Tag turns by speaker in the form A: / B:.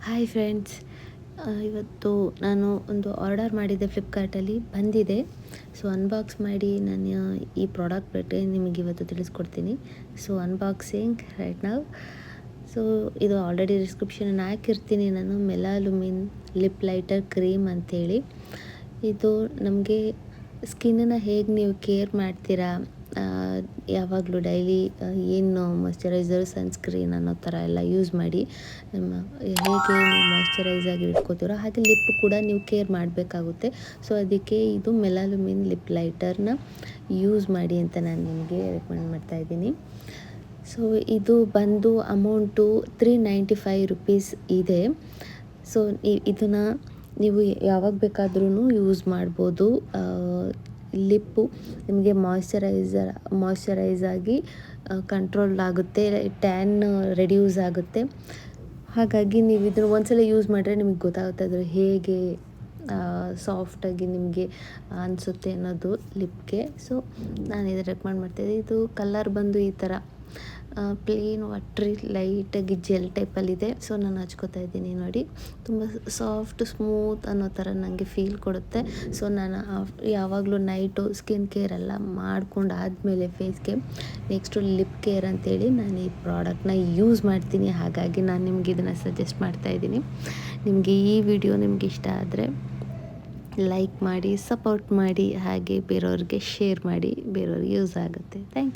A: Hi friends, ಇವತ್ತು ನಾನು ಒಂದು ಆರ್ಡರ್ ಮಾಡಿದ್ದೆ ಫ್ಲಿಪ್ಕಾರ್ಟಲ್ಲಿ, ಬಂದಿದೆ. ಸೊ ಅನ್ಬಾಕ್ಸ್ ಮಾಡಿ ನಾನು ಈ ಪ್ರಾಡಕ್ಟ್ ಬಗ್ಗೆ ನಿಮಗೆ ಇವತ್ತು ತಿಳಿಸ್ಕೊಡ್ತೀನಿ. ಸೊ ಅನ್ಬಾಕ್ಸಿಂಗ್ ರೈಟ್ ನಾವು. ಸೊ ಇದು ಆಲ್ರೆಡಿ ಡಿಸ್ಕ್ರಿಪ್ಷನ್ ಹಾಕಿರ್ತೀನಿ ನಾನು. ಮೆಲಾಲುಮಿನ್ ಲಿಪ್ ಲೈಟರ್ ಕ್ರೀಮ್ ಅಂಥೇಳಿ. ಇದು ನಮಗೆ ಸ್ಕಿನ್ನನ್ನು ಹೇಗೆ ನೀವು ಕೇರ್ ಮಾಡ್ತೀರಾ, ಯಾವಾಗಲೂ ಡೈಲಿ ಏನು ಮಾಯ್ಶ್ಚರೈಸರ್, ಸನ್ಸ್ಕ್ರೀನ್ ಅನ್ನೋ ಥರ ಎಲ್ಲ ಯೂಸ್ ಮಾಡಿ ನಮ್ಮ ಹೇಗೆ ನೀವು ಮಾಯ್ಶ್ಚರೈಸ್ ಆಗಿ ಇಟ್ಕೋತೀರೋ ಹಾಗೆ ಲಿಪ್ ಕೂಡ ನೀವು ಕೇರ್ ಮಾಡಬೇಕಾಗುತ್ತೆ. ಸೊ ಅದಕ್ಕೆ ಇದು ಮೆಲಾಲುಮಿನ್ ಲಿಪ್ ಲೈಟರ್ನ ಯೂಸ್ ಮಾಡಿ ಅಂತ ನಾನು ನಿಮಗೆ ರೆಕಮೆಂಡ್ ಮಾಡ್ತಾಯಿದ್ದೀನಿ. ಸೊ ಇದು ಬಂದು ಅಮೌಂಟು ₹395 ಇದೆ. ಸೊ ಇದನ್ನು ನೀವು ಯಾವಾಗ ಬೇಕಾದ್ರೂ ಯೂಸ್ ಮಾಡ್ಬೋದು. ಲಿಪ್ಪು ನಿಮಗೆ ಮಾಯ್ಶ್ಚರೈಸ್ ಆಗಿ ಕಂಟ್ರೋಲ್ ಆಗುತ್ತೆ, ಟ್ಯಾನ್ ರೆಡ್ಯೂಸ್ ಆಗುತ್ತೆ. ಹಾಗಾಗಿ ನೀವು ಇದನ್ನು ಒಂದ್ಸಲ ಯೂಸ್ ಮಾಡಿದ್ರೆ ನಿಮಗೆ ಗೊತ್ತಾಗುತ್ತೆ ಅದ್ರ ಹೇಗೆ ಸಾಫ್ಟಾಗಿ ನಿಮಗೆ ಅನಿಸುತ್ತೆ ಅನ್ನೋದು ಲಿಪ್ಗೆ. ಸೊ ನಾನು ಇದು ರೆಕಮೆಂಡ್ ಮಾಡ್ತಾಯಿದ್ದೆ. ಇದು ಕಲರ್ ಬಂದು ಈ ಥರ ಪ್ಲೇನ್ ವಾಟ್ರಿ ಲೈಟಾಗಿ ಜೆಲ್ ಟೈಪಲ್ಲಿದೆ. ಸೊ ನಾನು ಹಚ್ಕೋತಾ ಇದ್ದೀನಿ ನೋಡಿ, ತುಂಬ ಸಾಫ್ಟ್ ಸ್ಮೂತ್ ಅನ್ನೋ ಥರ ನನಗೆ ಫೀಲ್ ಕೊಡುತ್ತೆ. ಸೊ ನಾನು ಯಾವಾಗಲೂ ನೈಟು ಸ್ಕಿನ್ ಕೇರ್ ಎಲ್ಲ ಮಾಡ್ಕೊಂಡು ಆದಮೇಲೆ ಫೇಸ್ಗೆ ನೆಕ್ಸ್ಟು ಲಿಪ್ ಕೇರ್ ಅಂತೇಳಿ ನಾನು ಈ ಪ್ರಾಡಕ್ಟ್ನ ಯೂಸ್ ಮಾಡ್ತೀನಿ. ಹಾಗಾಗಿ ನಾನು ನಿಮ್ಗೆ ಇದನ್ನು ಸಜೆಸ್ಟ್ ಮಾಡ್ತಾಯಿದ್ದೀನಿ. ನಿಮಗೆ ಈ ವಿಡಿಯೋ ನಿಮ್ಗೆ ಇಷ್ಟ ಆದರೆ ಲೈಕ್ ಮಾಡಿ, ಸಪೋರ್ಟ್ ಮಾಡಿ, ಹಾಗೆ ಬೇರೆಯವ್ರಿಗೆ ಶೇರ್ ಮಾಡಿ, ಬೇರೆಯವ್ರಿಗೆ ಯೂಸ್ ಆಗುತ್ತೆ. Thank you.